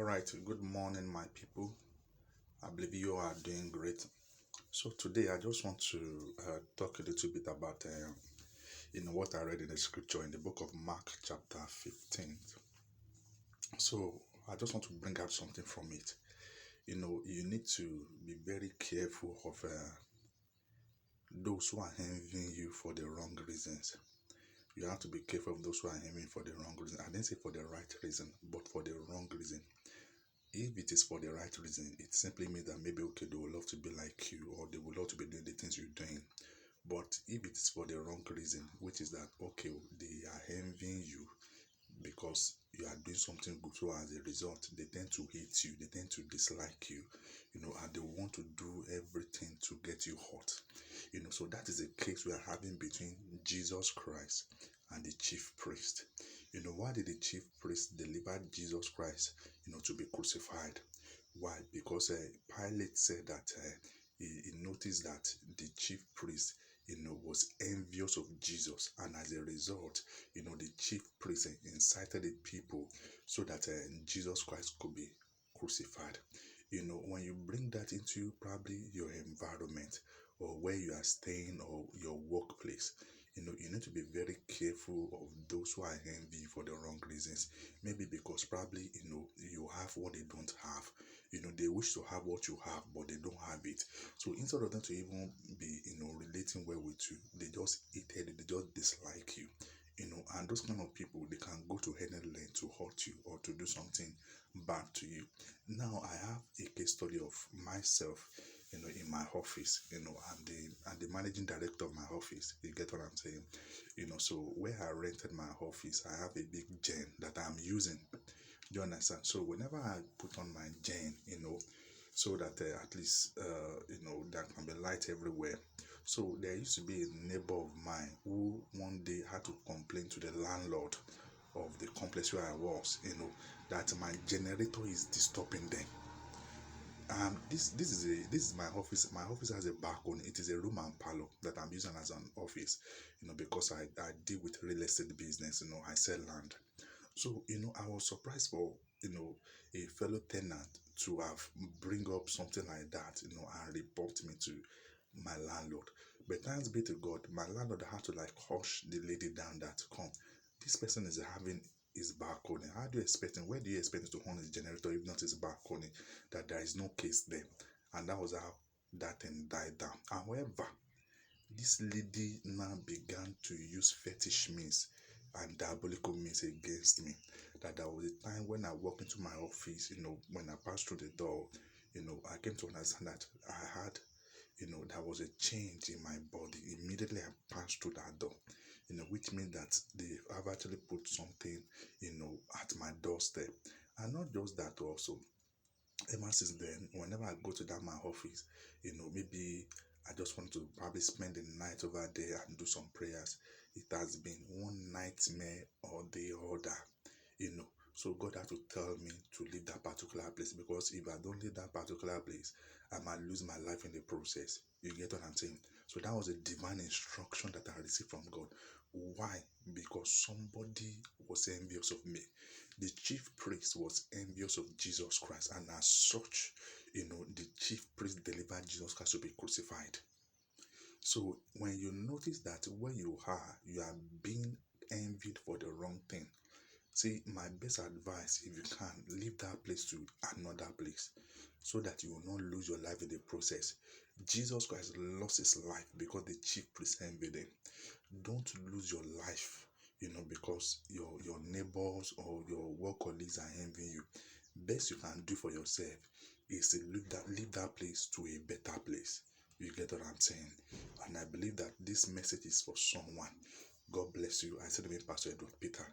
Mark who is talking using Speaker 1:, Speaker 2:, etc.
Speaker 1: All right, good morning, my people. I believe you are doing great. So today, I just want to talk a little bit about what I read in the scripture in the book of Mark, chapter 15. So I just want to bring out something from it. You need to be very careful of those who are envying you for the wrong reasons. You have to be careful of those who are envying for the wrong reason. I didn't say for the right reason, but for the wrong reason. If it is for the right reason, it simply means that maybe they would love to be like you, or they would love to be doing the things you're doing. But if it is for the wrong reason, which is that they are envying you because you are doing something good, so as a result, they tend to hate you, they tend to dislike you, and they want to do everything to get you hot. So that is a case we are having between Jesus Christ and the chief priest. Why did the chief priest deliver Jesus Christ, to be crucified? Why? Because Pilate said that he noticed that the chief priest, was envious of Jesus, and as a result, the chief priest incited the people so that Jesus Christ could be crucified. When you bring that into probably your environment or where you are staying or your workplace, you need to be very careful of those who are envying for the wrong reasons. Maybe because probably, you have what they don't have. They wish to have what you have, but they don't have it. So instead of them to even be, relating well with you, they just hate it, they just dislike you. And those kind of people, they can go to any length to hurt you or to do something bad to you. Now, I have a case study of myself, in my office, and the managing director of my office. You get what I'm saying? So where I rented my office, I have a big gen that I'm using. Do you understand? So whenever I put on my gen, so that at least, there can be light everywhere. So there used to be a neighbor of mine who one day had to complain to the landlord of the complex where I was, that my generator is disturbing them. This is my office. My office has a balcony. It is a room and parlor that I'm using as an office, because I deal with real estate business. I sell land. So, I was surprised for, a fellow tenant to have bring up something like that, and report me to my landlord. But thanks be to God, my landlord had to like hush the lady down that come. This person is having his balcony. How do you expect him? Where do you expect him to on his generator if not his balcony? That there is no case there. And that was how that thing died down. However, this lady now began to use fetish means and diabolical means against me. That there was a time when I walked into my office, when I passed through the door, I came to understand that I had, there was a change in my body. Immediately I passed through that door, which means that they have actually put something, at my doorstep. And not just that also, ever since then, whenever I go to that my office, maybe I just want to probably spend the night over there and do some prayers. It has been one nightmare or the other, So God had to tell me to leave that particular place, because if I don't leave that particular place, I might lose my life in the process. You get what I'm saying? So that was a divine instruction that I received from God. Why? Because somebody was envious of me. The chief priest was envious of Jesus Christ, and as such, the chief priest delivered Jesus Christ to be crucified. So when you notice that where you are being envied for the wrong thing, see, my best advice, if you can, leave that place to another place, so that you will not lose your life in the process. Jesus Christ lost his life because the chief priest envied him. Don't lose your life, because your neighbors or your work colleagues are envying you. Best you can do for yourself is to leave that place to a better place. You get what I'm saying? And I believe that this message is for someone. God bless you. I said to me, Pastor Edward Peter.